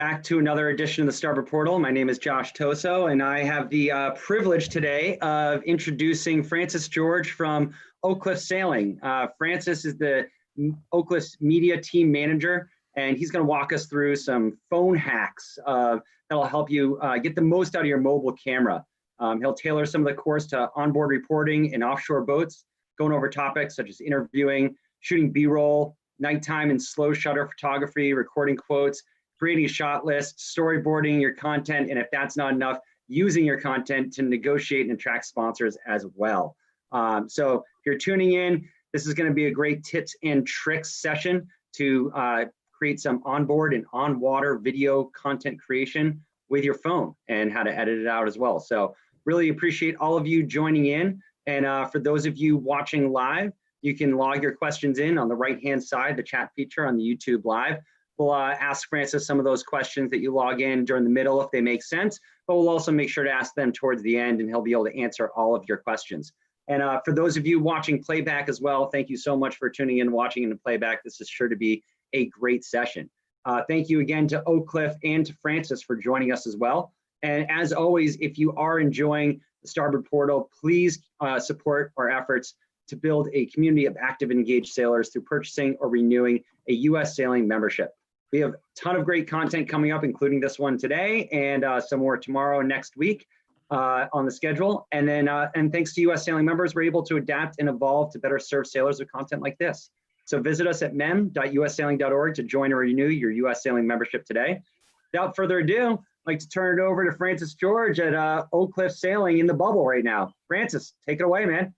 Back to another edition of the Starboard Portal. My name is Josh Toso, and I have the privilege today of introducing Francis George from Oak Cliff Sailing. Francis is the Oak Cliff media team manager, and he's going to walk us through some phone hacks that'll help you get the most out of your mobile camera. He'll tailor some of the course to onboard reporting in offshore boats, going over topics such as interviewing, shooting B-roll, nighttime and slow shutter photography, recording quotes, creating a shot list, storyboarding your content, and if that's not enough, using your content to negotiate and attract sponsors as well. So if you're tuning in, this is going to be a great tips and tricks session to create some onboard and on-water video content creation with your phone and how to edit it out as well. So really appreciate all of you joining in. And for those of you watching live, you can log your questions in on the right-hand side, the chat feature on the YouTube Live. We'll ask Francis some of those questions that you log in during the middle if they make sense, but we'll also make sure to ask them towards the end and he'll be able to answer all of your questions. And for those of you watching playback as well, thank you so much for tuning in, watching in the playback. This is sure to be a great session. Thank you again to Oak Cliff and to Francis for joining us as well. And as always, if you are enjoying the Starboard Portal, please support our efforts to build a community of active and engaged sailors through purchasing or renewing a U.S. sailing membership. We have a ton of great content coming up, including this one today and some more tomorrow and next week on the schedule. And then, and thanks to U.S. Sailing members, we're able to adapt and evolve to better serve sailors with content like this. So visit us at mem.ussailing.org to join or renew your U.S. Sailing membership today. Without further ado, I'd like to turn it over to Francis George at Oak Cliff Sailing in the bubble right now. Francis, take it away, man.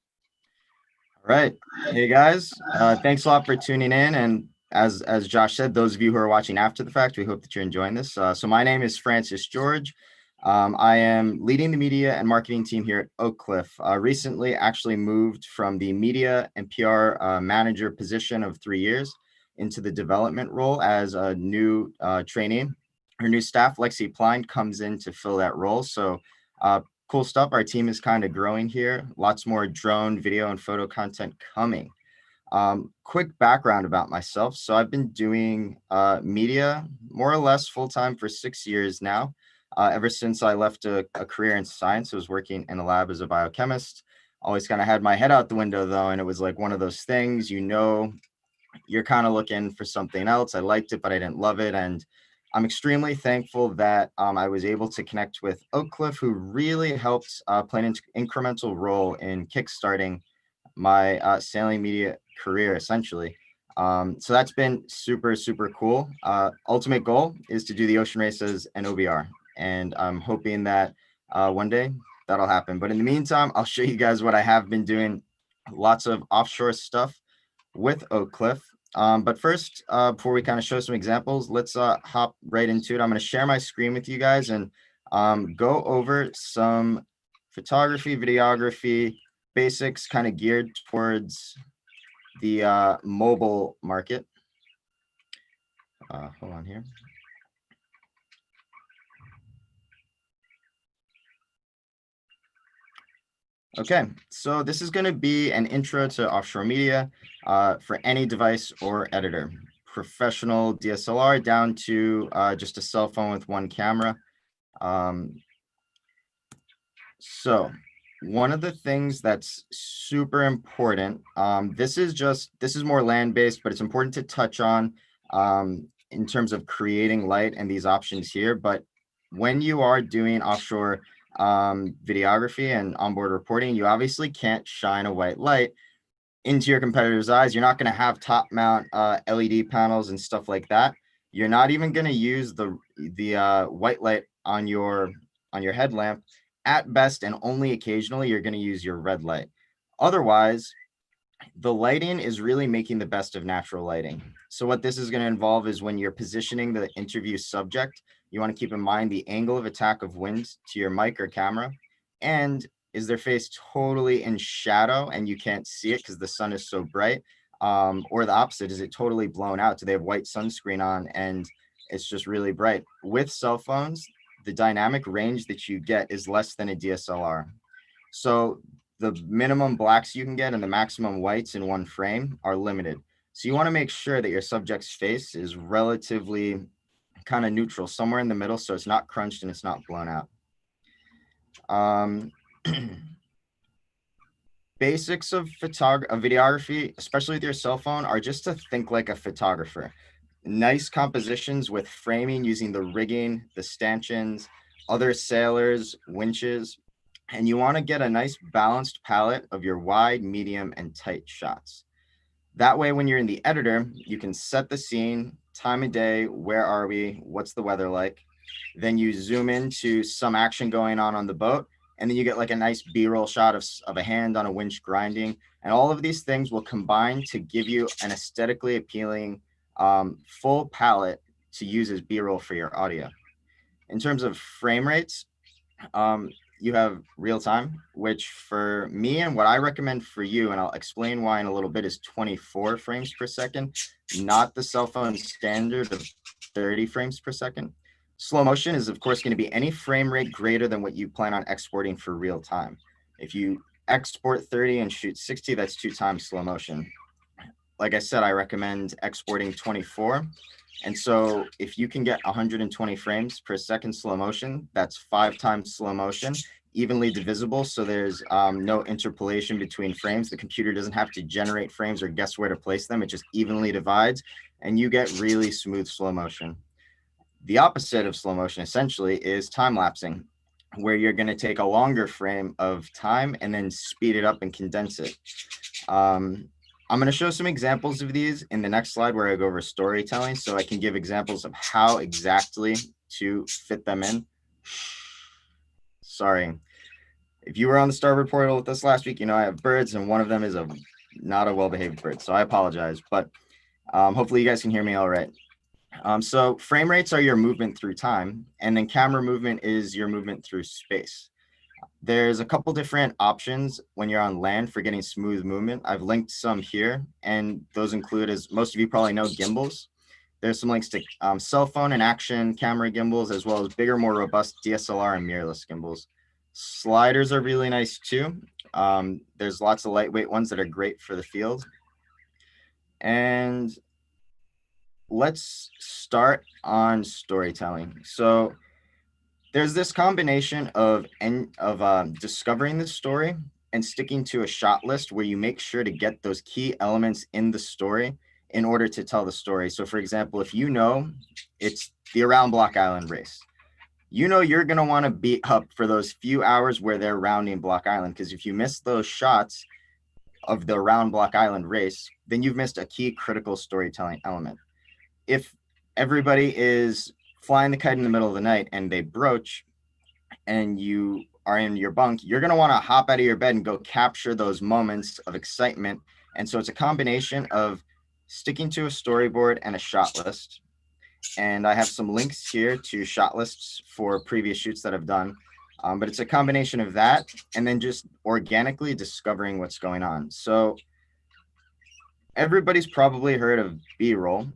All right. Hey, guys. Thanks a lot for tuning in. And as Josh said, those of you who are watching after the fact, we hope that you're enjoying this. So my name is Francis George. I am leading the media and marketing team here at Oak Cliff. Recently actually moved from the media and PR manager position of 3 years into the development role as a new trainee. Her new staff, Lexi Plein, comes in to fill that role. So cool stuff. Our team is kind of growing here. Lots more drone, video, and photo content coming. Quick background about myself. So I've been doing media more or less full-time for 6 years now. Ever since I left a career in science, I was working in a lab as a biochemist. Always kind of had my head out the window though, and it was like one of those things, you know, you're kind of looking for something else. I liked it, but I didn't love it. And I'm extremely thankful that I was able to connect with Oak Cliff, who really helped play an incremental role in kickstarting my sailing media career, essentially. So that's been super, super cool. Ultimate goal is to do the ocean races and OBR. And I'm hoping that one day that'll happen. But in the meantime, I'll show you guys what I have been doing. Lots of offshore stuff with Oak Cliff. But first, before we kind of show some examples, let's hop right into it. I'm going to share my screen with you guys and go over some photography, videography, basics kind of geared towards the mobile market. Hold on here. Okay, so this is going to be an intro to offshore media for any device or editor, professional DSLR down to just a cell phone with one camera. So one of the things that's super important, this is more land-based, but it's important to touch on in terms of creating light and these options here. But when you are doing offshore videography and onboard reporting, you obviously can't shine a white light into your competitor's eyes. You're not going to have top mount LED panels and stuff like that. You're not even going to use the white light on your headlamp. At best, and only occasionally, you're going to use your red light. Otherwise, the lighting is really making the best of natural lighting. So what this is going to involve is when you're positioning the interview subject, you want to keep in mind the angle of attack of wind to your mic or camera, and is their face totally in shadow and you can't see it because the sun is so bright, or the opposite, is it totally blown out? Do they have white sunscreen on and it's just really bright? With cell phones, the dynamic range that you get is less than a DSLR. So the minimum blacks you can get and the maximum whites in one frame are limited. So you want to make sure that your subject's face is relatively kind of neutral, somewhere in the middle, so it's not crunched and it's not blown out. Basics of videography, especially with your cell phone, are just to think like a photographer. Nice compositions with framing using the rigging, the stanchions, other sailors, winches, and you want to get a nice balanced palette of your wide, medium, and tight shots. That way, when you're in the editor, you can set the scene, time of day, where are we, what's the weather like. Then you zoom into some action going on the boat, and then you get like a nice B-roll shot of a hand on a winch grinding. And all of these things will combine to give you an aesthetically appealing full palette to use as B-roll for your audio. In terms of frame rates, you have real time, which for me and what I recommend for you, and I'll explain why in a little bit, is 24 frames per second, not the cell phone standard of 30 frames per second. Slow motion is, of course, going to be any frame rate greater than what you plan on exporting for real time. If you export 30 and shoot 60, that's 2 times slow motion. Like I said, I recommend exporting 24. And so if you can get 120 frames per second slow motion, that's 5 times slow motion, evenly divisible. So there's no interpolation between frames. The computer doesn't have to generate frames or guess where to place them. It just evenly divides, and you get really smooth slow motion. The opposite of slow motion essentially is time lapsing, where you're going to take a longer frame of time and then speed it up and condense it. I'm going to show some examples of these in the next slide where I go over storytelling, so I can give examples of how exactly to fit them in. Sorry. If you were on the Starboard portal with us last week, you know I have birds, and one of them is not a well-behaved bird, so I apologize, but hopefully you guys can hear me all right. So frame rates are your movement through time, and then camera movement is your movement through space. There's a couple different options when you're on land for getting smooth movement. I've linked some here, and those include, as most of you probably know, gimbals. There's some links to cell phone and action camera gimbals, as well as bigger, more robust DSLR and mirrorless gimbals. Sliders are really nice too. There's lots of lightweight ones that are great for the field. And let's start on storytelling. So there's this combination of discovering the story and sticking to a shot list where you make sure to get those key elements in the story in order to tell the story. So for example, if you know it's the Around Block Island race, you know you're going to want to be up for those few hours where they're rounding Block Island, because if you miss those shots of the Around Block Island race, then you've missed a key critical storytelling element. If everybody is flying the kite in the middle of the night and they broach and you are in your bunk, you're going to want to hop out of your bed and go capture those moments of excitement. And so it's a combination of sticking to a storyboard and a shot list. And I have some links here to shot lists for previous shoots that I've done. But it's a combination of that and then just organically discovering what's going on. So everybody's probably heard of B-roll.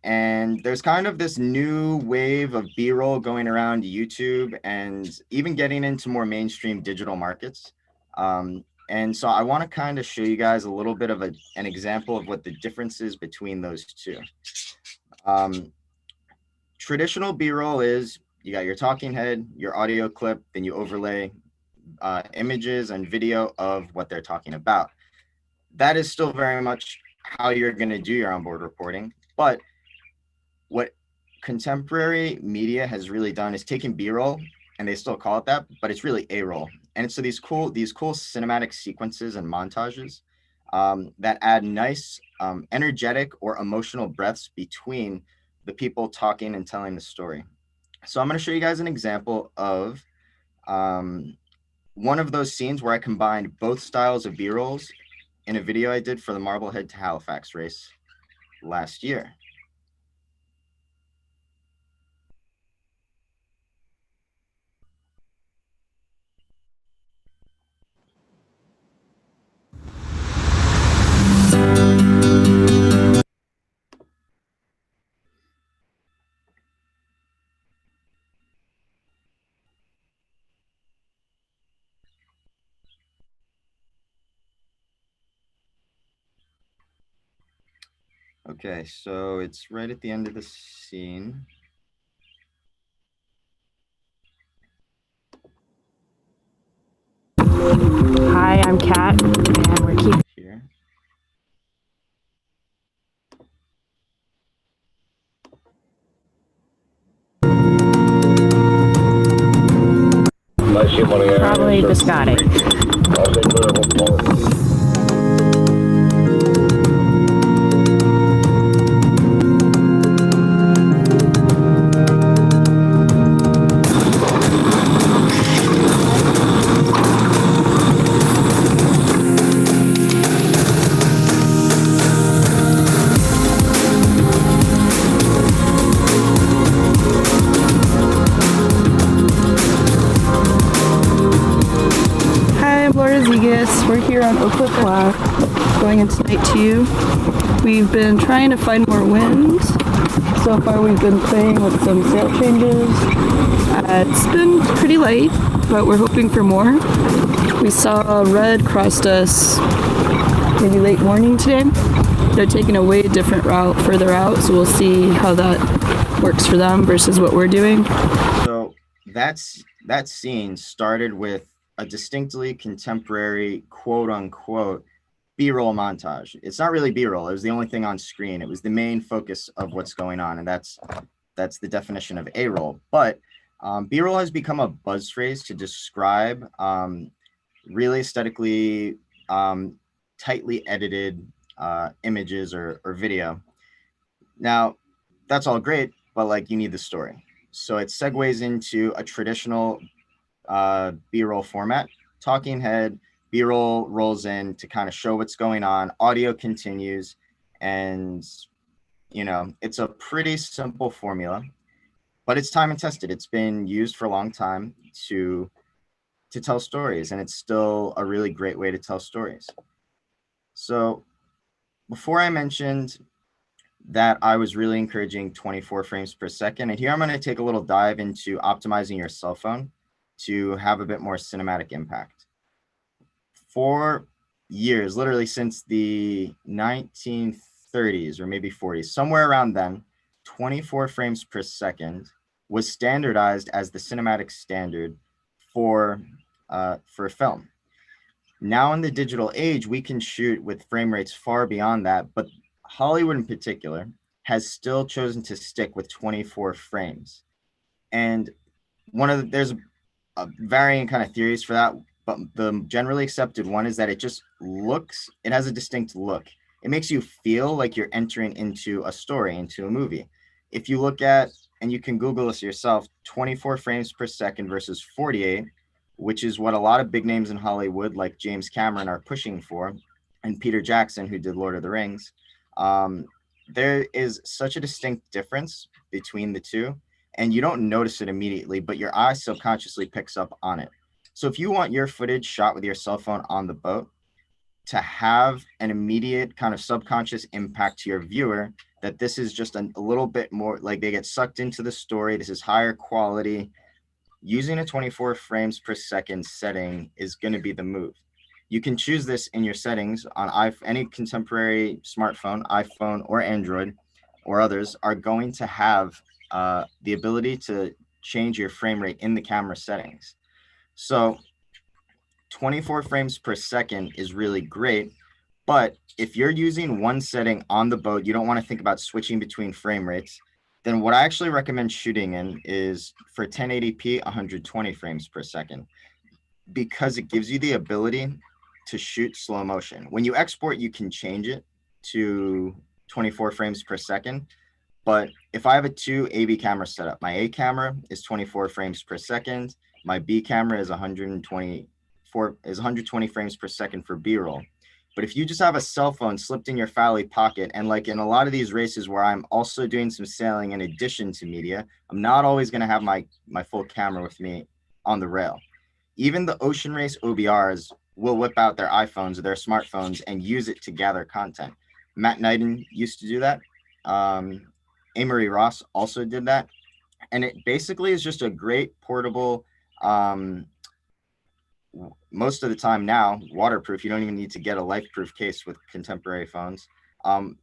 And there's kind of this new wave of B-roll going around YouTube and even getting into more mainstream digital markets. And so I want to kind of show you guys a little bit of an example of what the difference is between those two. Traditional B-roll is you got your talking head, your audio clip, then you overlay images and video of what they're talking about. That is still very much how you're going to do your onboard reporting. But what contemporary media has really done is taken B-roll, and they still call it that, but it's really A-roll. And so these cool cinematic sequences and montages that add nice, energetic or emotional breaths between the people talking and telling the story. So I'm going to show you guys an example of one of those scenes where I combined both styles of B-rolls in a video I did for the Marblehead to Halifax race last year. Okay, so it's right at the end of the scene. Hi, I'm Kat, and we're keeping Here. probably biscotti. We're here on Oak Cliff Black, going into night 2. We've been trying to find more winds. So far we've been playing with some sail changes. It's been pretty light, but we're hoping for more. We saw red crossed us maybe late morning today. They're taking a way different route further out, so we'll see how that works for them versus what we're doing. So that scene started with a distinctly contemporary, quote unquote, B-roll montage. It's not really B-roll. It was the only thing on screen. It was the main focus of what's going on, and that's the definition of A-roll. But B-roll has become a buzz phrase to describe really aesthetically tightly edited images or video. Now, that's all great, but like you need the story. So it segues into a traditional B-roll format. Talking head, B-roll rolls in to kind of show what's going on. Audio continues, and it's a pretty simple formula, but it's time and tested. It's been used for a long time to tell stories, and it's still a really great way to tell stories. So before I mentioned that I was really encouraging 24 frames per second, and here I'm going to take a little dive into optimizing your cell phone to have a bit more cinematic impact. For years, literally since the 1930s or maybe 40s, somewhere around then, 24 frames per second was standardized as the cinematic standard for film. Now in the digital age, we can shoot with frame rates far beyond that, but Hollywood in particular has still chosen to stick with 24 frames. And there's varying kind of theories for that, but the generally accepted one is that it has a distinct look. It makes you feel like you're entering into a story, into a movie. If you look at, and you can Google this yourself, 24 frames per second versus 48, which is what a lot of big names in Hollywood like James Cameron are pushing for, and Peter Jackson, who did Lord of the Rings. There is such a distinct difference between the two, and you don't notice it immediately, but your eye subconsciously picks up on it. So if you want your footage shot with your cell phone on the boat to have an immediate kind of subconscious impact to your viewer, that this is just a little bit more like they get sucked into the story, this is higher quality, using a 24 frames per second setting is going to be the move. You can choose this in your settings on any contemporary smartphone, iPhone or Android or others are going to have the ability to change your frame rate in the camera settings. So 24 frames per second is really great, but if you're using one setting on the boat, you don't want to think about switching between frame rates, then what I actually recommend shooting in is for 1080p, 120 frames per second, because it gives you the ability to shoot slow motion. When you export, you can change it to 24 frames per second. But if I have a 2 AV camera setup, my A camera is 24 frames per second. My B camera is 120 frames per second for B-roll. But if you just have a cell phone slipped in your Fally pocket, and like in a lot of these races where I'm also doing some sailing in addition to media, I'm not always going to have my full camera with me on the rail. Even the ocean race OBRs will whip out their iPhones or their smartphones and use it to gather content. Matt Knighton used to do that. Amory Ross also did that. And it basically is just a great portable, most of the time now, waterproof. You don't even need to get a life-proof case with contemporary phones.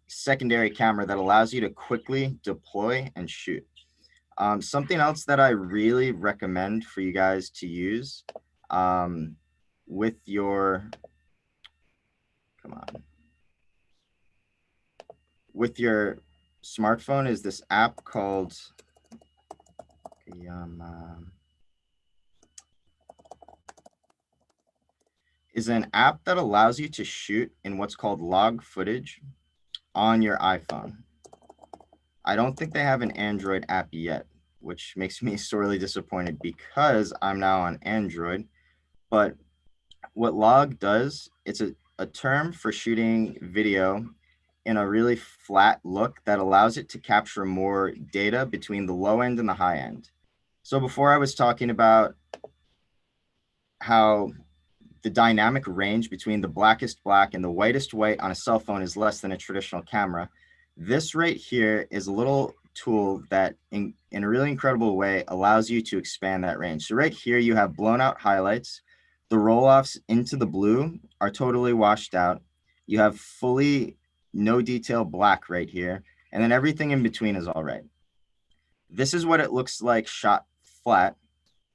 Secondary camera that allows you to quickly deploy and shoot. Something else that I really recommend for you guys to use with your, come on, with your smartphone is this app called, is an app that allows you to shoot in what's called log footage on your iPhone. I don't think they have an Android app yet, which makes me sorely disappointed because I'm now on Android. But what log does, it's a term for shooting video in a really flat look that allows it to capture more data between the low end and the high end. So before I was talking about how the dynamic range between the blackest black and the whitest white on a cell phone is less than a traditional camera. This right here is a little tool that in a really incredible way allows you to expand that range. So right here you have blown out highlights. The roll-offs into the blue are totally washed out. You have fully no detail black right here. And then everything in between is all right. This is what it looks like shot flat.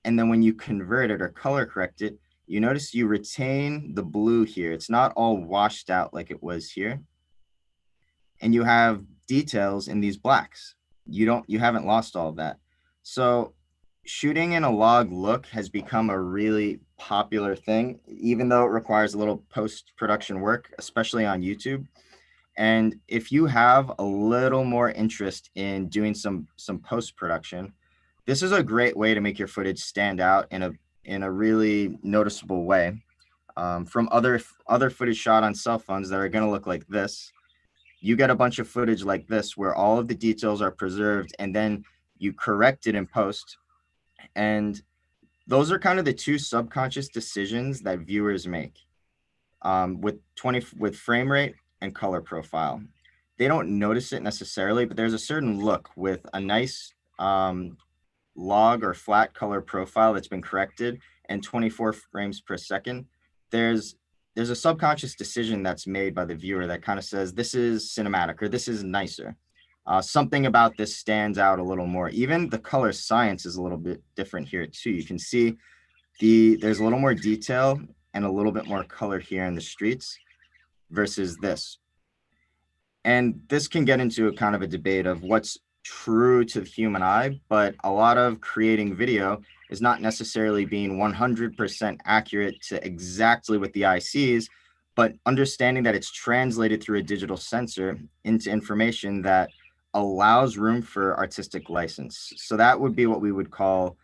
And then when you convert it or color correct it, you notice you retain the blue here. It's not all washed out like it was here. And you have details in these blacks. You haven't lost all of that. So shooting in a log look has become a really popular thing, even though it requires a little post-production work, especially on YouTube. And if you have a little more interest in doing some post-production, this is a great way to make your footage stand out in a really noticeable way from other footage shot on cell phones that are going to look like this. You get a bunch of footage like this where all of the details are preserved and then you correct it in post. And those are kind of the two subconscious decisions that viewers make with frame rate and color profile. They don't notice it necessarily, but there's a certain look with a nice log or flat color profile that's been corrected and 24 frames per second. There's a subconscious decision that's made by the viewer that kind of says, this is cinematic or this is nicer. Something about this stands out a little more. Even the color science is a little bit different here too. You can see there's a little more detail and a little bit more color here in the streets versus this. And this can get into a kind of a debate of what's true to the human eye, but a lot of creating video is not necessarily being 100% accurate to exactly what the eye sees, but understanding that it's translated through a digital sensor into information that allows room for artistic license. So that would be what we would call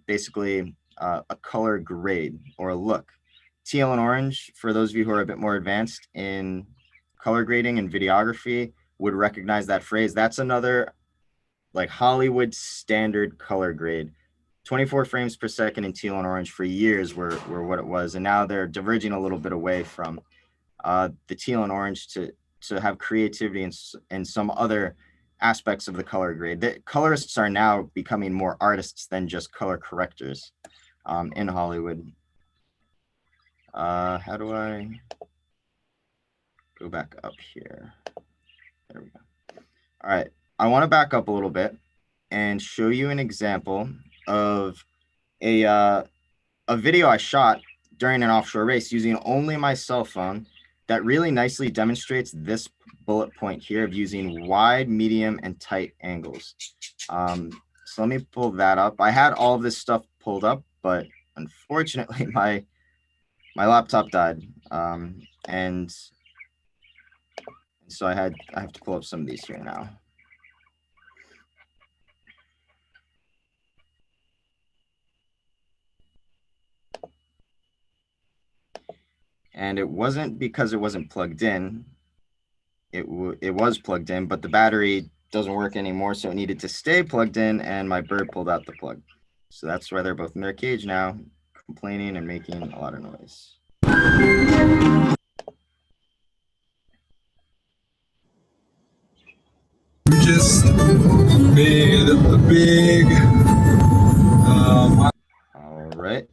basically a color grade or a look. Teal and orange, for those of you who are a bit more advanced in color grading and videography, would recognize that phrase. That's another like Hollywood standard color grade. 24 frames per second in teal and orange for years were what it was. And now they're diverging a little bit away from the teal and orange to have creativity and some other aspects of the color grade. The colorists are now becoming more artists than just color correctors in Hollywood. How do I go back up here? There we go. All right, I want to back up a little bit and show you an example of a video I shot during an offshore race using only my cell phone that really nicely demonstrates this bullet point here of using wide, medium, and tight angles. So let me pull that up. I had all of this stuff pulled up, but unfortunately my laptop died. And so I have to pull up some of these here now. And it wasn't because it wasn't plugged in. It was plugged in, but the battery doesn't work anymore, so it needed to stay plugged in, and my bird pulled out the plug. So that's why they're both in their cage now, complaining and making a lot of noise. We just made a big all right.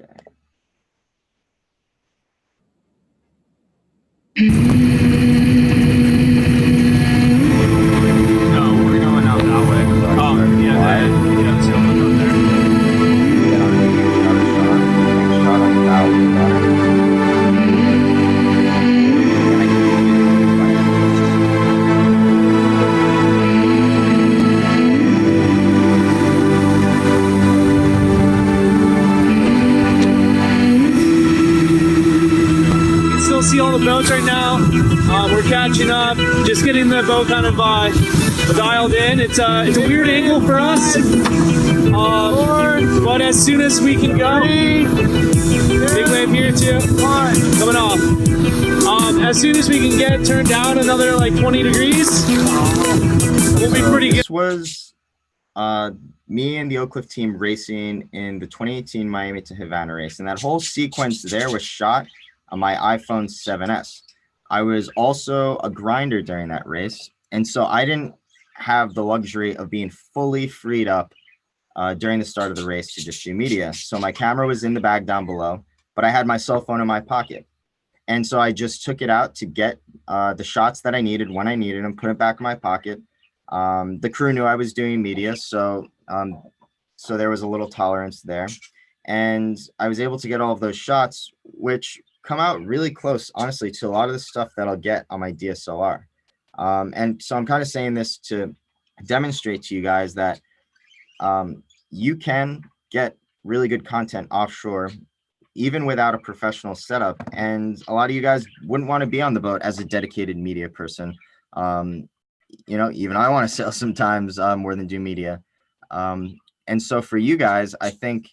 Okay. No, we're going out that way. Oh, yeah, yeah, so look up there. Get on another shot. Next shot on 1,000 water. And I can You can still see all the boats right now. We're catching up, just getting the boat kind of dialed in. It's a weird angle for us, but as soon as we can go, big wave here too, coming off. As soon as we can get turned down another like 20 degrees, we'll be pretty good. This was me and the Oak Cliff team racing in the 2018 Miami to Havana race, and that whole sequence there was shot on my iPhone 7S. I was also a grinder during that race, and so I didn't have the luxury of being fully freed up during the start of the race to just do media. So my camera was in the bag down below, but I had my cell phone in my pocket. And so I just took it out to get the shots that I needed when I needed them, put it back in my pocket. The crew knew I was doing media, so there was a little tolerance there. And I was able to get all of those shots, which come out really close, honestly, to a lot of the stuff that I'll get on my DSLR. And so I'm kind of saying this to demonstrate to you guys that you can get really good content offshore, even without a professional setup. And a lot of you guys wouldn't want to be on the boat as a dedicated media person. You know, even I want to sail sometimes more than do media. And so for you guys, I think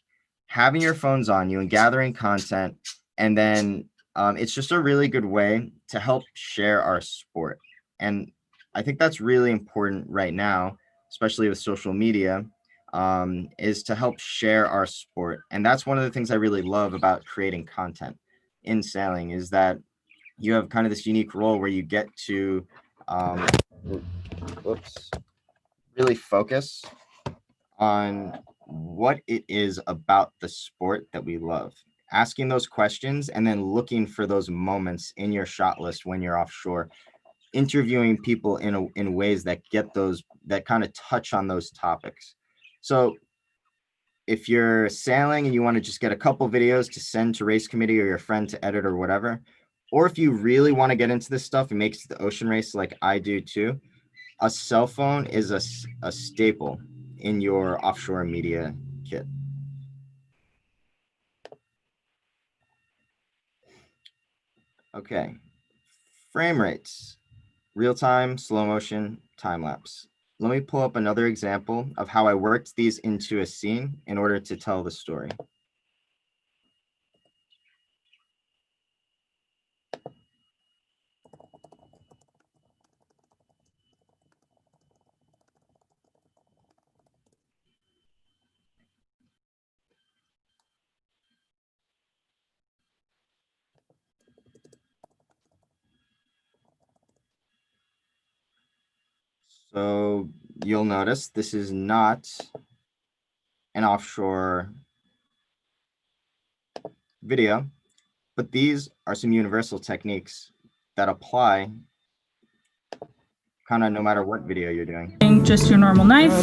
having your phones on you and gathering content, and then it's just a really good way to help share our sport. And I think that's really important right now, especially with social media, is to help share our sport. And that's one of the things I really love about creating content in sailing, is that you have kind of this unique role where you get to really focus on what it is about the sport that we love, asking those questions and then looking for those moments in your shot list when you're offshore, interviewing people in ways that get those, that kind of touch on those topics. So if you're sailing and you want to just get a couple videos to send to race committee or your friend to edit or whatever, or if you really want to get into this stuff and make it to the ocean race like I do too, a cell phone is a staple in your offshore media kit. Okay, frame rates, real time, slow motion, time lapse. Let me pull up another example of how I worked these into a scene in order to tell the story. So you'll notice this is not an offshore video, but these are some universal techniques that apply kind of no matter what video you're doing. Just your normal knife,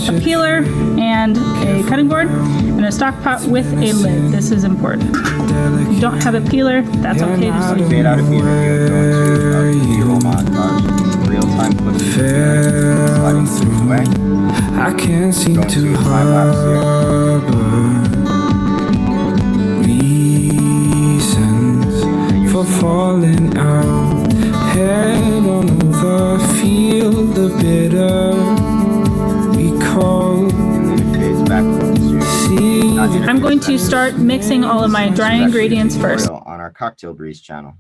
a peeler, and a cutting board, and a stock pot with a lid. This is important. If you don't have a peeler, that's okay. Just leave Fade out of video, go into a B-roll montage, real-time clips, sliding through way. I can't seem Going to to time lapse here. harbor reasons for falling out. Head on over, feel the bitter recall. And then it fades back to See I'm going to start mixing all of my dry ingredients first. on our Cocktail Breeze channel.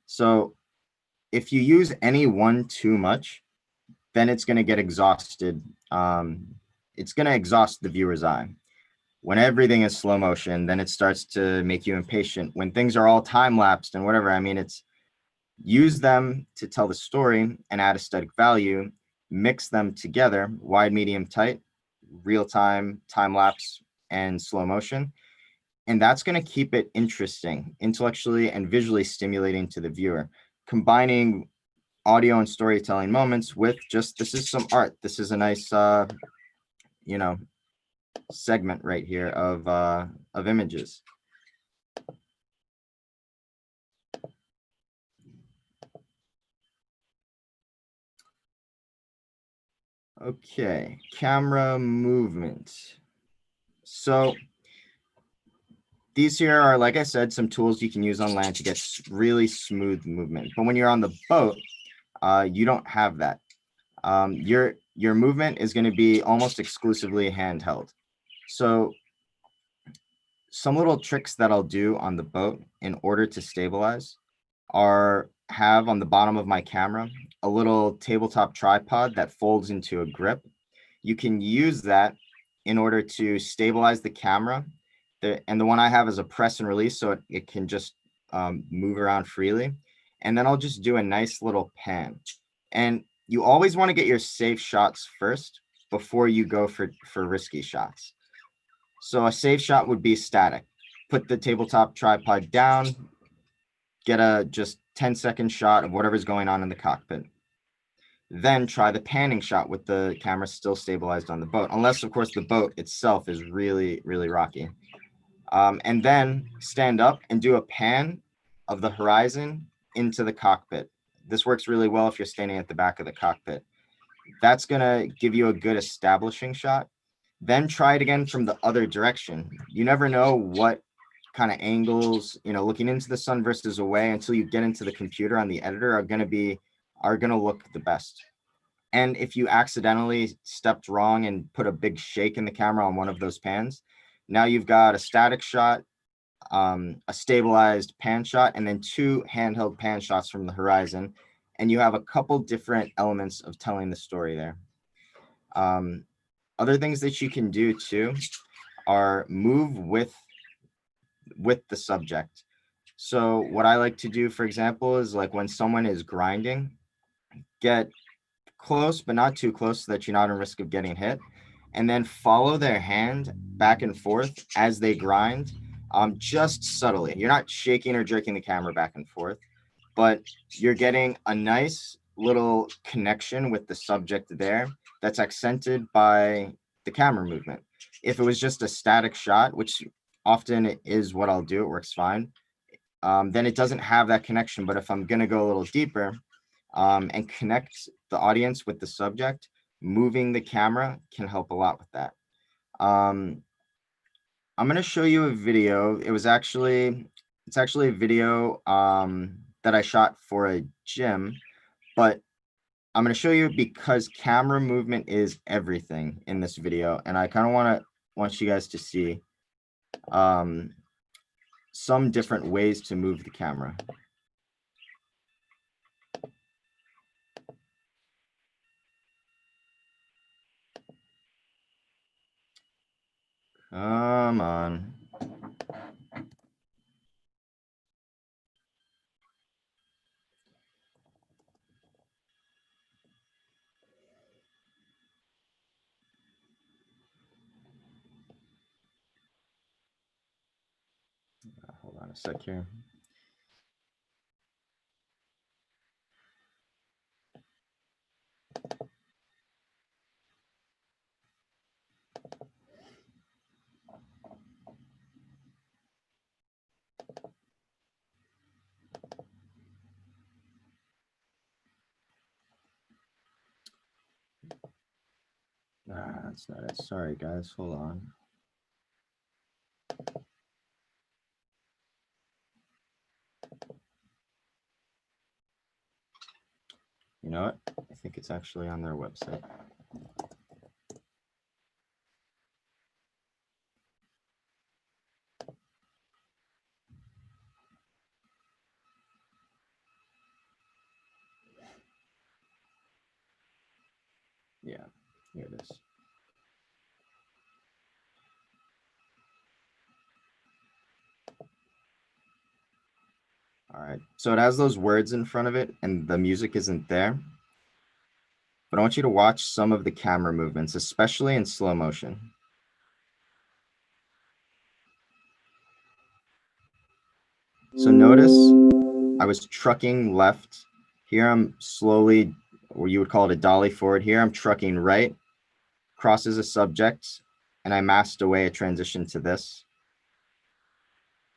So if you use any one too much, then it's going to get exhausted. It's going to exhaust the viewer's eye. When everything is slow motion, then it starts to make you impatient. When things are all time lapsed and whatever, I mean, it's use them to tell the story and add aesthetic value, mix them together, wide, medium, tight, real time, time lapse, and slow motion. And that's going to keep it interesting, intellectually and visually stimulating to the viewer. combining audio and storytelling moments with just, this is some art. This is a nice, you know, segment right here of images. Okay, camera movement. So these here are, like I said, some tools you can use on land to get really smooth movement. But when you're on the boat, you don't have that. Your movement is going to be almost exclusively handheld. So some little tricks that I'll do on the boat in order to stabilize are have on the bottom of my camera a little tabletop tripod that folds into a grip. You can use that in order to stabilize the camera. And the one I have is a press and release, so it can just move around freely. And then I'll just do a nice little pan. And you always want to get your safe shots first before you go for risky shots. So a safe shot would be static. Put the tabletop tripod down, get a just 10-second shot of whatever's going on in the cockpit. Then try the panning shot with the camera still stabilized on the boat, unless, of course, the boat itself is really, really rocky. And then stand up and do a pan of the horizon into the cockpit. This works really well if you're standing at the back of the cockpit. That's going to give you a good establishing shot. Then try it again from the other direction. You never know what kind of angles, you know, looking into the sun versus away until you get into the computer on the editor are going to look the best. And if you accidentally stepped wrong and put a big shake in the camera on one of those pans, now you've got a static shot, a stabilized pan shot, and then 2 handheld pan shots from the horizon. And you have a couple different elements of telling the story there. Other things that you can do too are move with the subject. So what I like to do, for example, is like when someone is grinding, get close, but not too close so that you're not at risk of getting hit. And then follow their hand back and forth as they grind, just subtly. You're not shaking or jerking the camera back and forth, but you're getting a nice little connection with the subject there that's accented by the camera movement. If it was just a static shot, which often it is what I'll do, it works fine, then it doesn't have that connection. But if I'm going to go a little deeper and connect the audience with the subject, moving the camera can help a lot with that. I'm going to show you a video. It's actually a video that I shot for a gym, but I'm going to show you because camera movement is everything in this video. And I kind of want you guys to see some different ways to move the camera. Come on. Hold on a sec here. That's not it. Sorry, guys. Hold on. You know what? I think it's actually on their website. Yeah, here it is. All right, so it has those words in front of it and the music isn't there. But I want you to watch some of the camera movements, especially in slow motion. So notice I was trucking left. Here I'm slowly, or you would call it a dolly forward. Here I'm trucking right, crosses a subject, and I masked away a transition to this.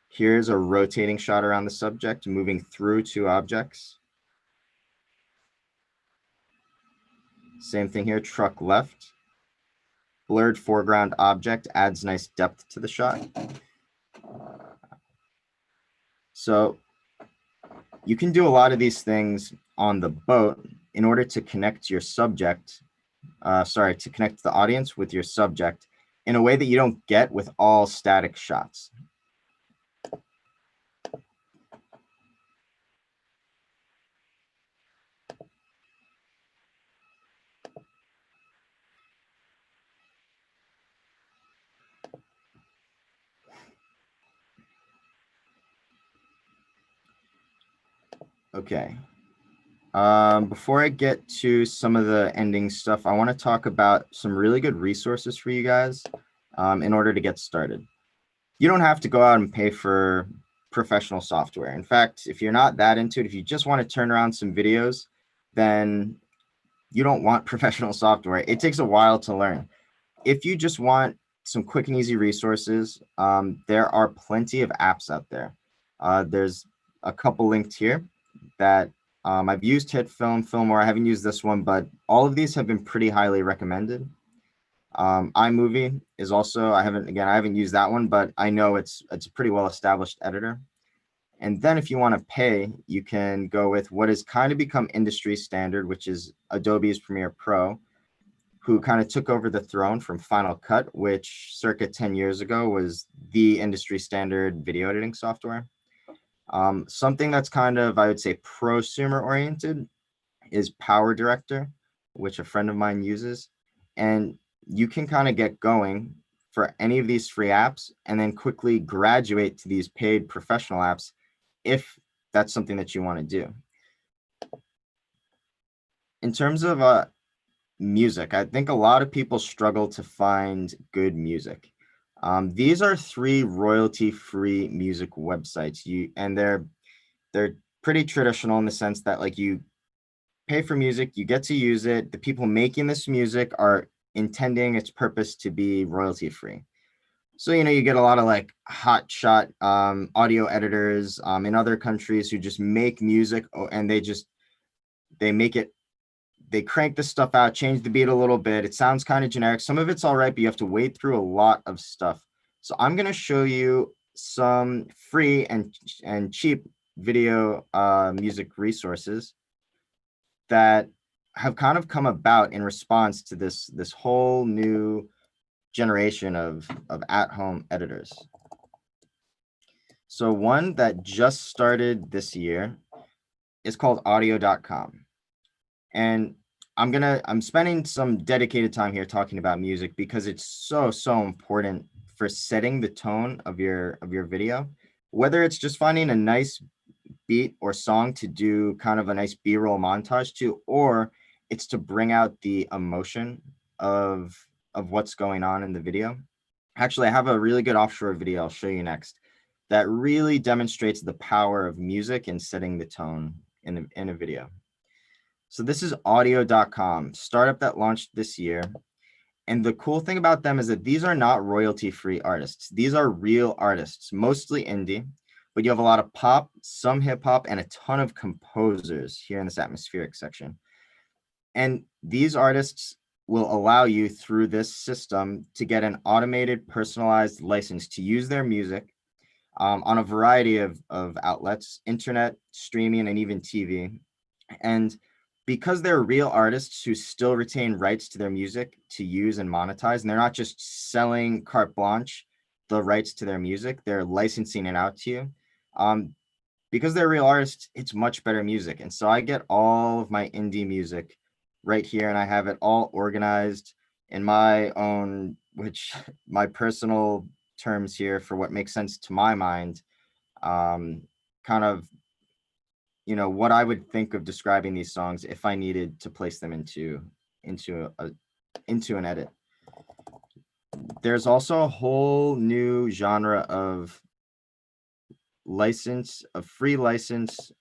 Here's a rotating shot around the subject, moving through two objects. Same thing here, truck left. Blurred foreground object adds nice depth to the shot. So you can do a lot of these things on the boat in order to connect your subject, to connect the audience with your subject in a way that you don't get with all static shots. Okay. Before I get to some of the ending stuff, I want to talk about some really good resources for you guys in order to get started. You don't have to go out and pay for professional software. In fact, if you're not that into it, if you just want to turn around some videos, then you don't want professional software. It takes a while to learn. If you just want some quick and easy resources, there are plenty of apps out there. There's a couple linked here that I've used HitFilm, Filmora. I haven't used this one, but all of these have been pretty highly recommended. iMovie is also, I haven't used that one, but I know it's a pretty well-established editor. And then if you want to pay, you can go with what has kind of become industry standard, which is Adobe's Premiere Pro, who kind of took over the throne from Final Cut, which circa 10 years ago was the industry standard video editing software. Something that's kind of, I would say, prosumer oriented is Power Director, which a friend of mine uses. And you can kind of get going for any of these free apps and then quickly graduate to these paid professional apps if that's something that you want to do. In terms of music, I think a lot of people struggle to find good music. These are 3 royalty-free music websites. And they're pretty traditional in the sense that, like, you pay for music, you get to use it. The people making this music are intending its purpose to be royalty-free. So, you get a lot of like hot shot audio editors in other countries who just make music and they crank this stuff out, change the beat a little bit. It sounds kind of generic. Some of it's all right, but you have to wade through a lot of stuff. So I'm going to show you some free and cheap video music resources that have kind of come about in response to this whole new generation of at-home editors. So one that just started this year is called audio.com. And I'm spending some dedicated time here talking about music because it's so important for setting the tone of your video. Whether it's just finding a nice beat or song to do kind of a nice B-roll montage to, or it's to bring out the emotion of what's going on in the video. Actually, I have a really good offshore video I'll show you next that really demonstrates the power of music in setting the tone in a video. So this is audio.com, startup that launched this year. And the cool thing about them is that these are not royalty-free artists. These are real artists, mostly indie, but you have a lot of pop, some hip hop, and a ton of composers here in this atmospheric section. And these artists will allow you through this system to get an automated, personalized license to use their music on a variety of outlets, internet, streaming, and even TV. And because they're real artists who still retain rights to their music to use and monetize, and they're not just selling carte blanche the rights to their music, they're licensing it out to you. Because they're real artists, it's much better music. And so I get all of my indie music right here, and I have it all organized in my own, my personal terms here for what makes sense to my mind, kind of, what I would think of describing these songs if I needed to place them into an edit. There's also a whole new genre of free license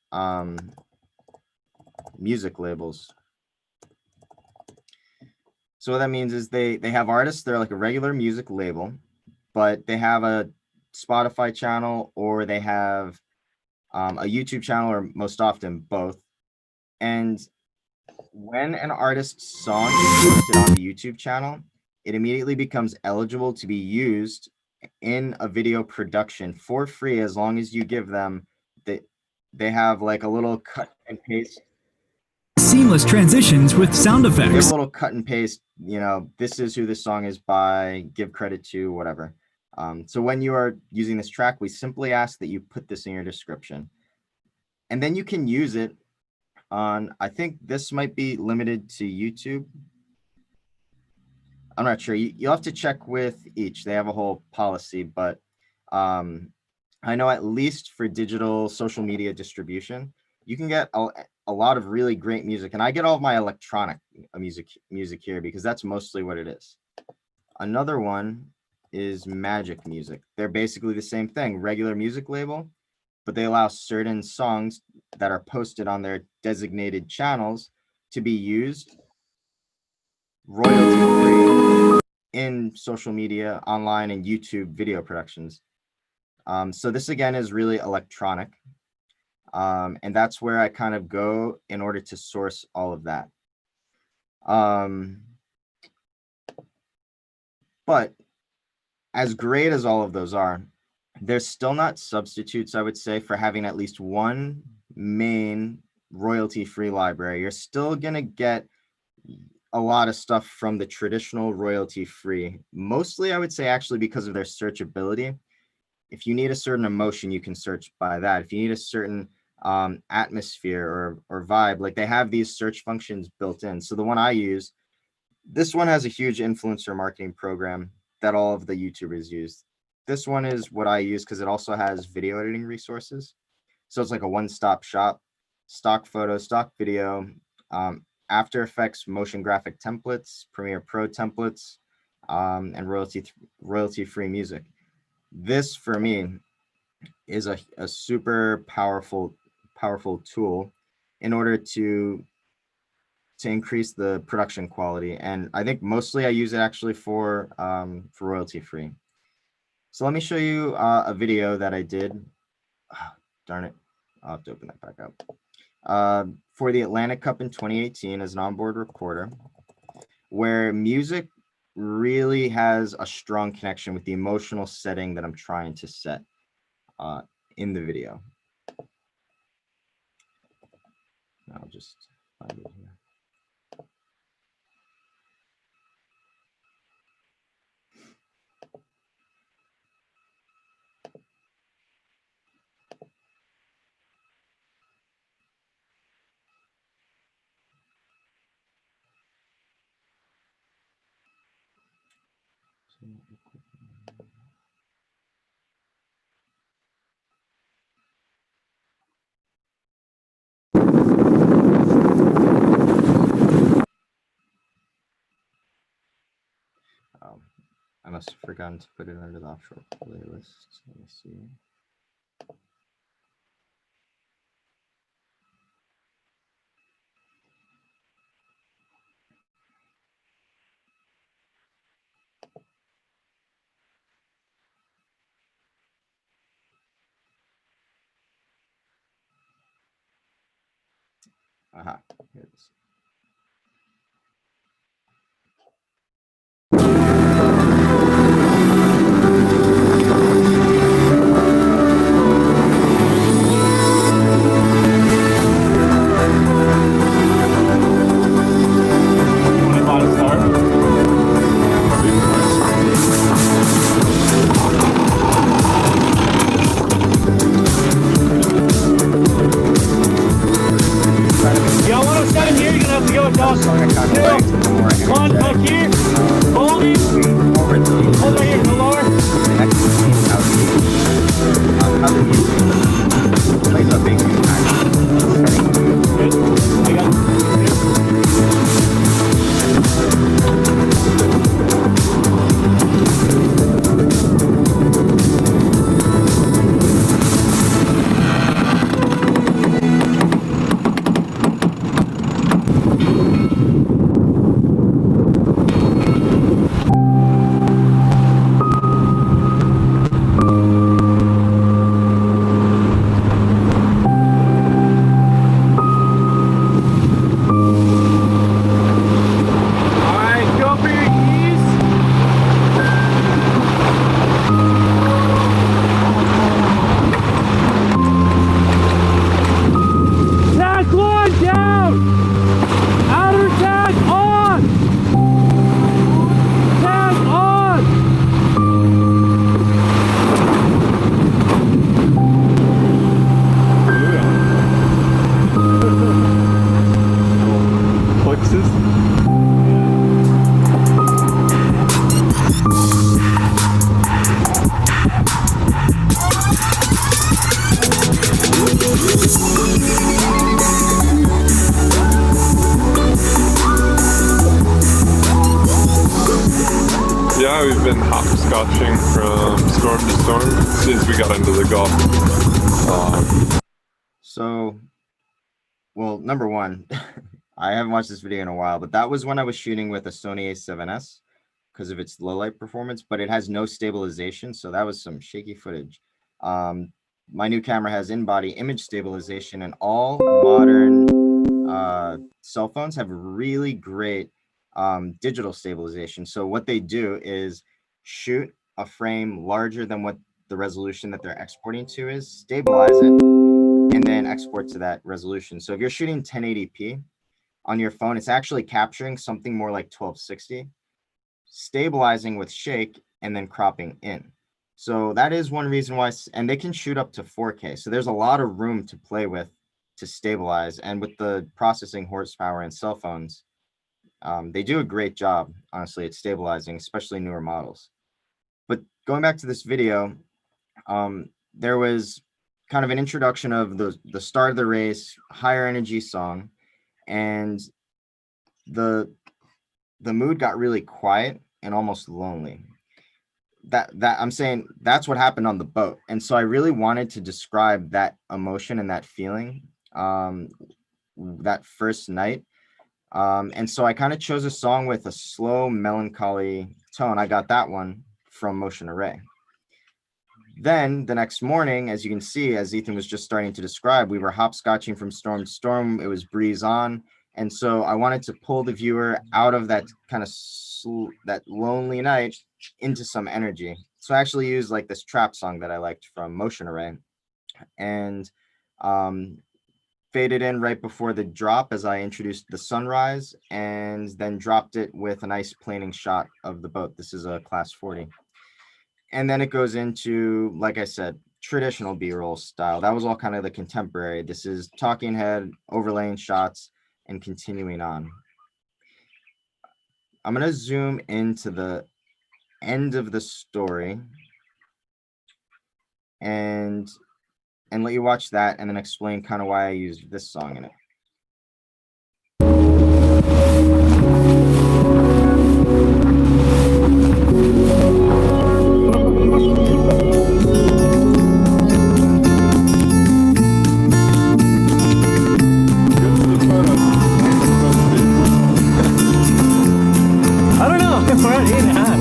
music labels. So what that means is they have artists, they're like a regular music label, but they have a Spotify channel, or they have a YouTube channel, or most often both. And when an artist's song is posted on the YouTube channel, it immediately becomes eligible to be used in a video production for free, as long as you give them they have like a little cut and paste. Seamless transitions with sound They have effects. a little cut and paste, you know, this is who this song is by, give credit to, whatever. So when you are using this track, we simply ask that you put this in your description. And then you can use it on, I think this might be limited to YouTube. I'm not sure. You'll have to check with each. They have a whole policy, but I know at least for digital social media distribution, you can get a lot of really great music. And I get all of my electronic music here because that's mostly what it is. Another one is Magic Music. They're basically the same thing, regular music label, but they allow certain songs that are posted on their designated channels to be used royalty-free in social media, online, and YouTube video productions. So this again is really electronic. And that's where I kind of go in order to source all of that. But as great as all of those are, they're still not substitutes, I would say, for having at least one main royalty-free library. You're still going to get a lot of stuff from the traditional royalty-free, mostly I would say actually because of their searchability. If you need a certain emotion, you can search by that. If you need a certain atmosphere or vibe, like they have these search functions built in. So the one I use, this one has a huge influencer marketing program that all of the YouTubers use. This one is what I use because it also has video editing resources. So it's like a one-stop shop, stock photo, stock video, After Effects, motion graphic templates, Premiere Pro templates, and royalty-free music. This for me is a super powerful tool in order to increase the production quality. And I think mostly I use it actually for royalty-free. So let me show you a video that I did. Oh, darn it, I'll have to open that back up. For the Atlantic Cup in 2018 as an onboard reporter, where music really has a strong connection with the emotional setting that I'm trying to set in the video. I'll just find it here. I must have forgotten to put it under the offshore playlist. Let me see. Aha, here it is. Y'all want to stand here? hopscotching from storm to storm since we got into the Gulf. So, well, number one, I haven't watched this video in a while, but that was when I was shooting with a Sony A7S because of its low light performance, but it has no stabilization. So that was some shaky footage. My new camera has in-body image stabilization, and all modern cell phones have really great digital stabilization. So what they do is shoot a frame larger than what the resolution that they're exporting to is, stabilize it, and then export to that resolution. So if you're shooting 1080p on your phone, it's actually capturing something more like 1260, stabilizing with shake, and then cropping in. So that is one reason why, and they can shoot up to 4K. So there's a lot of room to play with to stabilize. And with the processing horsepower in cell phones, they do a great job, honestly, at stabilizing, especially newer models. But going back to this video, there was kind of an introduction of the start of the race, higher energy song, and the mood got really quiet and almost lonely. That I'm saying that's what happened on the boat. And so I really wanted to describe that emotion and that feeling that first night. And so I kind of chose a song with a slow, melancholy tone. I got that one from Motion Array. Then the next morning, as you can see, as Ethan was just starting to describe, we were hopscotching from storm to storm. It was breeze on. And so I wanted to pull the viewer out of that kind of that lonely night into some energy. So I actually used like this trap song that I liked from Motion Array, and faded in right before the drop as I introduced the sunrise, and then dropped it with a nice planing shot of the boat. This is a Class 40. And then it goes into, like I said, traditional B-roll style. That was all kind of the contemporary. This is talking head, overlaying shots, and continuing on. I'm going to zoom into the end of the story and let you watch that, and then explain kind of why I used this song in it. I don't know. We're at 8.5.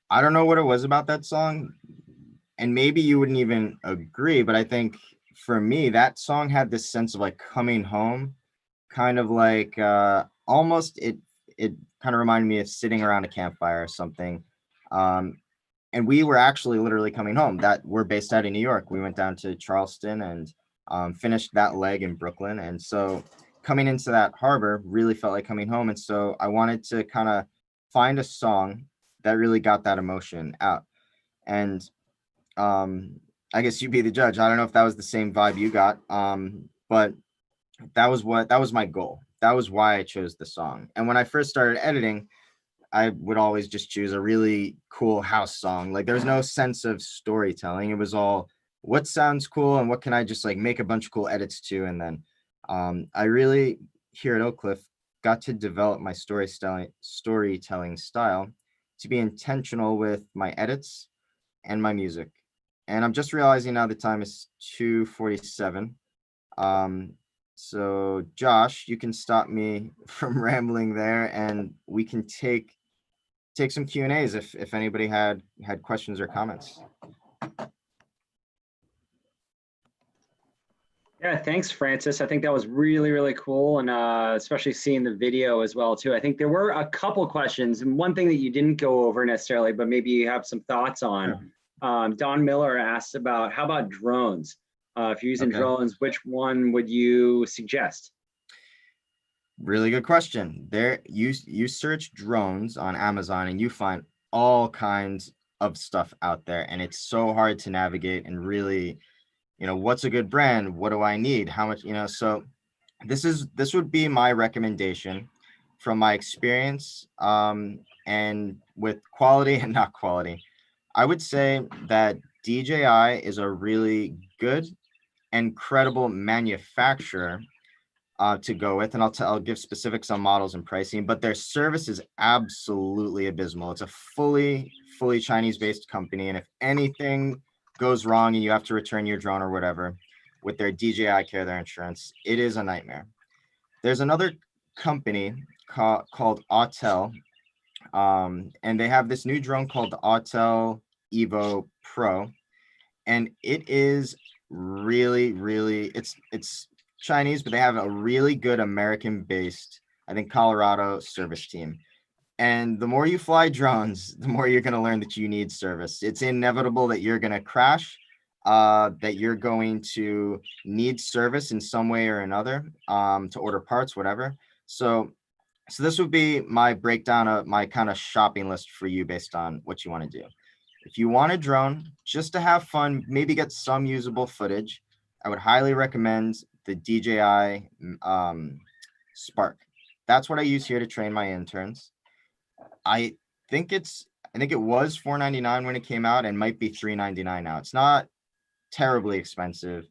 I don't know what it was about that song, and maybe you wouldn't even agree, but I think for me, that song had this sense of like coming home, kind of like almost it kind of reminded me of sitting around a campfire or something. And we were actually literally coming home. That we're based out of New York. We went down to Charleston and finished that leg in Brooklyn. And so coming into that harbor really felt like coming home. And so I wanted to kind of find a song that really got that emotion out. And I guess you be the judge. I don't know if that was the same vibe you got, but that was my goal. That was why I chose the song. And when I first started editing, I would always just choose a really cool house song. Like there's no sense of storytelling. It was all what sounds cool and what can I just like make a bunch of cool edits to. And then I really here at Oak Cliff got to develop my storytelling style to be intentional with my edits and my music. And I'm just realizing now the time is 2:47. So Josh, you can stop me from rambling there, and we can take some Q&As if anybody had questions or comments. Yeah, thanks, Francis. I think that was really, really cool, and especially seeing the video as well, too. I think there were a couple questions, and one thing that you didn't go over necessarily, but maybe you have some thoughts on. Don Miller asked about, how about drones? If you're using drones, which one would you suggest? Really good question. There, you search drones on Amazon and you find all kinds of stuff out there, and it's so hard to navigate and really, what's a good brand? What do I need? How much, so this would be my recommendation from my experience, and with quality and not quality, I would say that DJI is a really good and credible manufacturer to go with, and I'll give specifics on models and pricing, but their service is absolutely abysmal. It's a fully Chinese-based company, and if anything goes wrong and you have to return your drone or whatever, with their DJI Care, their insurance, it is a nightmare. There's another company called Autel, and they have this new drone called the Autel Evo Pro, and it is really it's Chinese, but they have a really good American-based, I think, Colorado service team. And the more you fly drones, the more you're going to learn that you need service. It's inevitable that you're going to crash, that you're going to need service in some way or another, to order parts, whatever. So this would be my breakdown of my kind of shopping list for you based on what you want to do. If you want a drone just to have fun, maybe get some usable footage, I would highly recommend the DJI Spark. That's what I use here to train my interns. I think it was $499 when it came out and might be $399 now. It's not terribly expensive.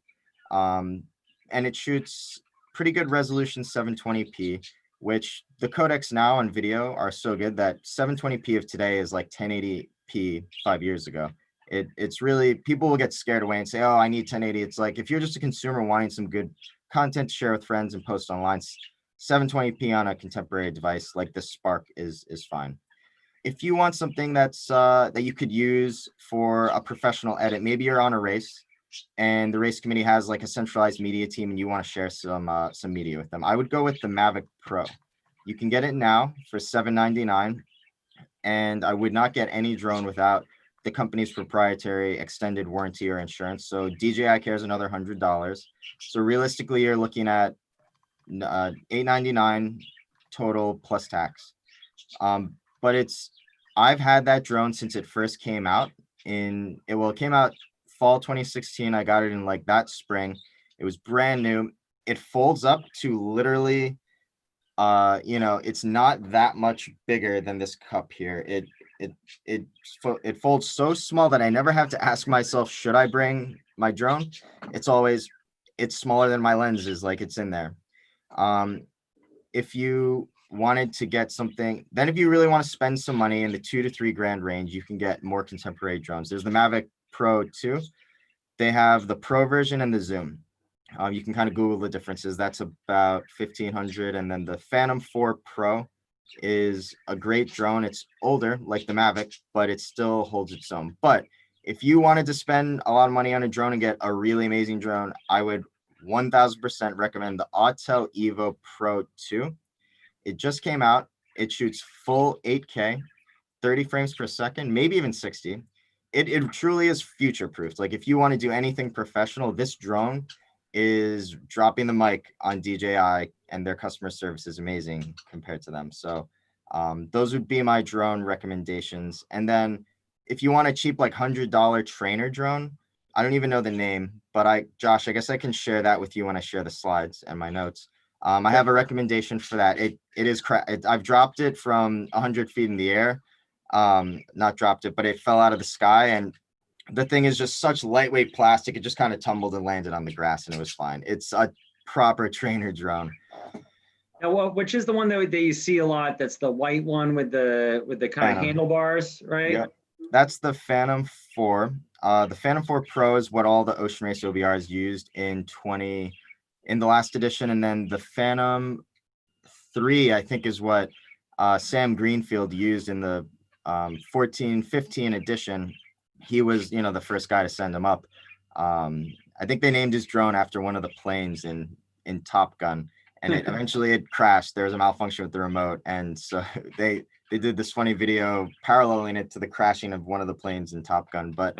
And it shoots pretty good resolution 720p, which the codecs now on video are so good that 720p of today is like 1080p 5 years ago. It's really, people will get scared away and say, oh, I need 1080. It's like, if you're just a consumer wanting some good content to share with friends and post online, 720p on a contemporary device like the Spark is fine. If you want something that's that you could use for a professional edit, maybe you're on a race and the race committee has like a centralized media team and you want to share some media with them, I would go with the Mavic Pro. You can get it now for $799, and I would not get any drone without the company's proprietary extended warranty or insurance. So DJI Care is another $100. So realistically, you're looking at $899 total plus tax. But I've had that drone since it first came out it came out fall 2016. I got it in like that spring. It was brand new. It folds up to literally, it's not that much bigger than this cup here. It folds so small that I never have to ask myself, should I bring my drone? It's smaller than my lenses, like it's in there. If you wanted to get something, then if you really want to spend some money in the $2,000 to $3,000 range, you can get more contemporary drones. There's the Mavic Pro 2. They have the Pro version and the Zoom. You can kind of Google the differences. That's about $1,500. And then the Phantom 4 Pro is a great drone. It's older, like the Mavic, but it still holds its own. But if you wanted to spend a lot of money on a drone and get a really amazing drone, I would 1000% recommend the Autel Evo Pro 2. It just came out. It shoots full 8K, 30 frames per second, maybe even 60. It truly is future-proofed. Like if you want to do anything professional, this drone is dropping the mic on DJI, and their customer service is amazing compared to them. So those would be my drone recommendations. And then if you want a cheap, like $100 trainer drone, I don't even know the name, but Josh, I guess I can share that with you when I share the slides and my notes. I have a recommendation for that. I've dropped it from 100 feet in the air. Not dropped it, but it fell out of the sky, and the thing is just such lightweight plastic. It just kind of tumbled and landed on the grass, and it was fine. It's a proper trainer drone. Now, which is the one that you see a lot? That's the white one with the kind of handlebars, right? Yep. That's the Phantom 4. The Phantom 4 Pro is what all the Ocean Race OBRs used in the last edition, and then the Phantom 3, I think, is what Sam Greenfield used in the 14-15 edition. He was, the first guy to send him up. I think they named his drone after one of the planes in Top Gun, and eventually it crashed. There was a malfunction with the remote, and so they did this funny video paralleling it to the crashing of one of the planes in Top Gun. But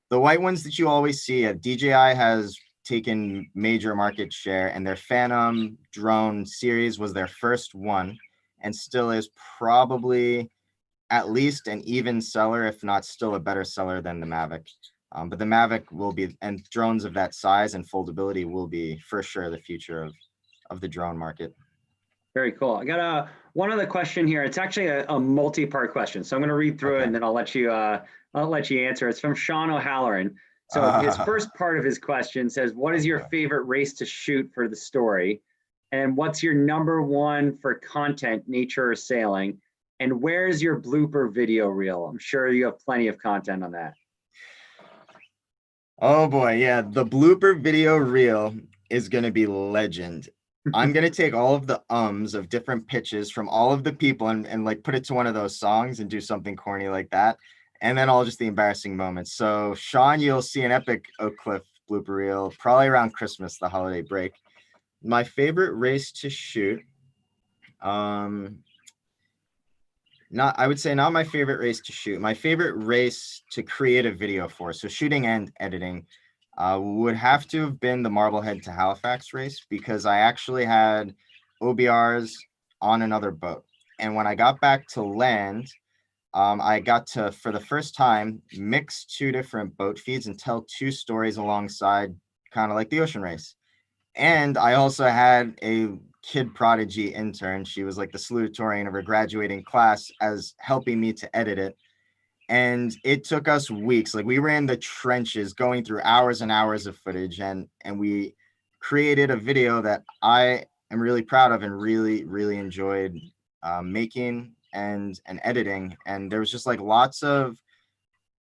the white ones that you always see, DJI has taken major market share, and their Phantom drone series was their first one and still is probably at least an even seller, if not still a better seller than the Mavic. But the Mavic will be, and drones of that size and foldability will be for sure the future of the drone market. Very cool. I got one other question here. It's actually a multi-part question, so I'm going to read through it and then I'll let you answer. It's from Sean O'Halloran. So his first part of his question says, "What is your favorite race to shoot for the story? And what's your number one for content, nature or sailing? And where's your blooper video reel?" I'm sure you have plenty of content on that. Oh boy, yeah, the blooper video reel is going to be legend. I'm going to take all of the ums of different pitches from all of the people and like put it to one of those songs and do something corny like that. And then all just the embarrassing moments. So Sean, you'll see an epic Oak Cliff blooper reel probably around Christmas, the holiday break. My favorite race to shoot, I would say not my favorite race to shoot. My favorite race to create a video for, so shooting and editing, would have to have been the Marblehead to Halifax race, because I actually had OBRs on another boat. And when I got back to land, I got to, for the first time, mix two different boat feeds and tell two stories alongside, kind of like the ocean race. And I also had a kid prodigy intern. She was like the salutatorian of her graduating class, as helping me to edit it. And it took us weeks. Like, we were in the trenches going through hours and hours of footage, and we created a video that I am really proud of and really, really enjoyed making and editing. And there was just like lots of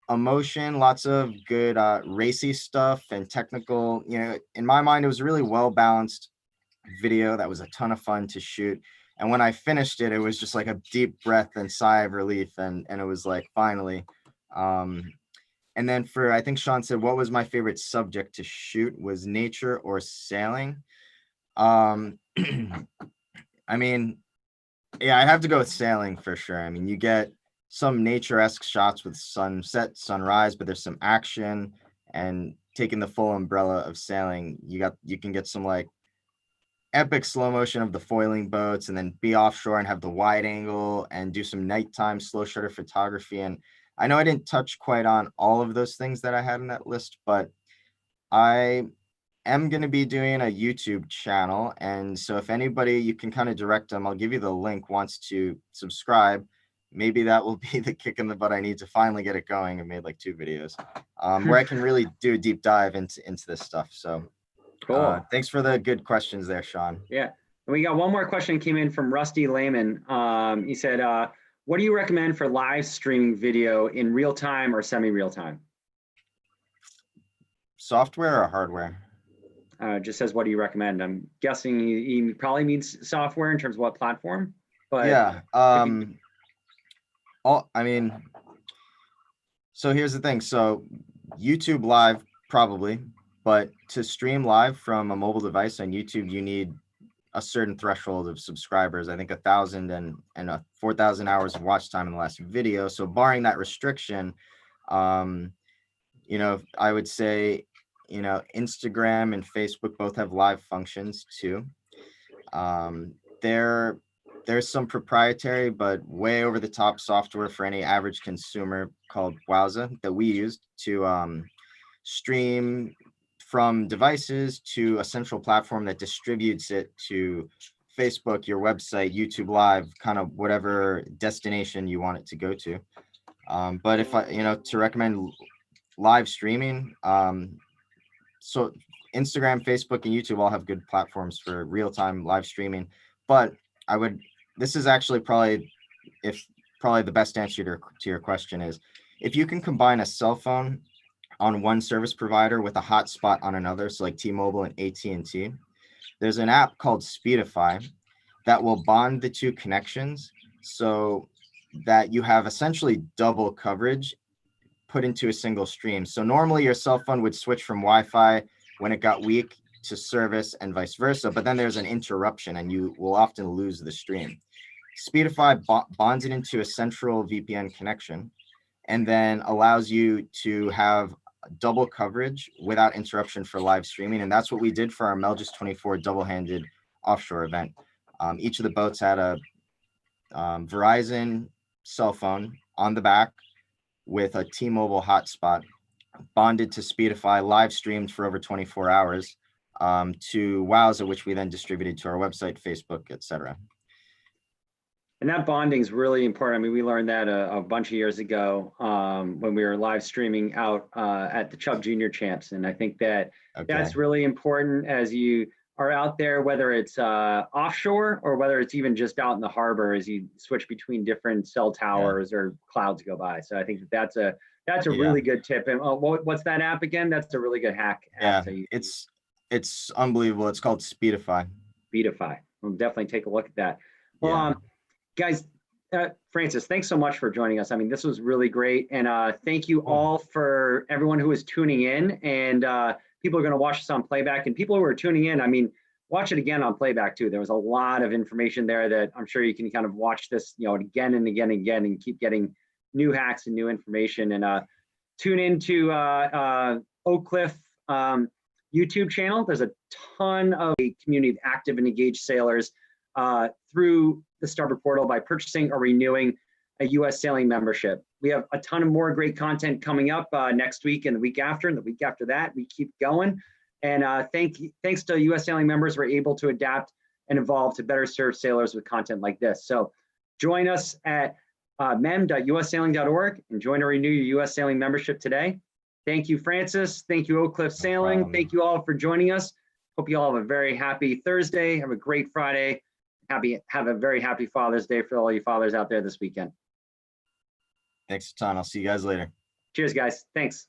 emotion, lots of good racy stuff and technical, in my mind, it was a really well balanced video that was a ton of fun to shoot. And when I finished it, it was just like a deep breath and sigh of relief, and it was like, finally. And then I think Sean said, what was my favorite subject to shoot? Was nature or sailing? I mean, yeah, I'd have to go with sailing for sure. I mean, you get some nature-esque shots with sunset, sunrise, but there's some action, and taking the full umbrella of sailing, you can get some like epic slow motion of the foiling boats, and then be offshore and have the wide angle and do some nighttime slow shutter photography. And I know I didn't touch quite on all of those things that I had in that list, but I am going to be doing a YouTube channel. And so if anybody, you can kind of direct them, I'll give you the link, wants to subscribe. Maybe that will be the kick in the butt I need to finally get it going. I made like 2 videos where I can really do a deep dive into this stuff. So cool. Thanks for the good questions there, Sean. Yeah. And we got one more question came in from Rusty Lehman. He said, what do you recommend for live streaming video in real time or semi-real time? Software or hardware? Just says, what do you recommend? I'm guessing he probably means software in terms of what platform. But yeah. I mean, so here's the thing. So YouTube Live, probably, but to stream live from a mobile device on YouTube, you need a certain threshold of subscribers. I think 1,000 and 4,000 hours of watch time in the last video. So barring that restriction, I would say, Instagram and Facebook both have live functions too. There's some proprietary but way over the top software for any average consumer called Wowza that we used to stream from devices to a central platform that distributes it to Facebook, your website, YouTube Live, kind of whatever destination you want it to go to. But if to recommend live streaming, so Instagram, Facebook, and YouTube all have good platforms for real-time live streaming. But this is actually probably the best answer to your question is, if you can combine a cell phone on one service provider with a hotspot on another, so like T-Mobile and AT&T, there's an app called Speedify that will bond the two connections so that you have essentially double coverage put into a single stream. So normally your cell phone would switch from Wi-Fi when it got weak to service and vice versa, but then there's an interruption and you will often lose the stream. Speedify bonds it into a central VPN connection and then allows you to have double coverage without interruption for live streaming. And that's what we did for our Melgis 24 double-handed offshore event. Each of the boats had a Verizon cell phone on the back with a T-Mobile hotspot bonded to Speedify, live streamed for over 24 hours to Wowza, which we then distributed to our website, Facebook, etc. And that bonding is really important. I mean, we learned that a bunch of years ago when we were live streaming out at the Chubb Junior Champs. And I think that that's really important as you are out there, whether it's offshore or whether it's even just out in the harbor as you switch between different cell towers or clouds go by. So I think that's a really good tip. And what's that app again? That's a really good hack. Yeah, it's unbelievable. It's called Speedify. Speedify. We'll definitely take a look at that. Well, guys, Francis, thanks so much for joining us. I mean, this was really great. And thank you all for everyone who is tuning in. And people are going to watch this on playback. And people who are tuning in, I mean, watch it again on playback too. There was a lot of information there that I'm sure you can kind of watch this, again and again and again and keep getting new hacks and new information. And tune into Oak Cliff YouTube channel. There's a ton of a community of active and engaged sailors through the Starboard Portal by purchasing or renewing a U.S. sailing membership. We have a ton of more great content coming up next week and the week after and the week after that. We keep going. And thanks to U.S. sailing members, we're able to adapt and evolve to better serve sailors with content like this. So join us at mem.ussailing.org and join or renew your U.S. sailing membership today. Thank you, Francis. Thank you, Oak Cliff Sailing. Thank you all for joining us. Hope you all have a very happy Thursday. Have a great Friday. Have a very happy Father's Day for all you fathers out there this weekend. Thanks a ton. I'll see you guys later. Cheers, guys. Thanks.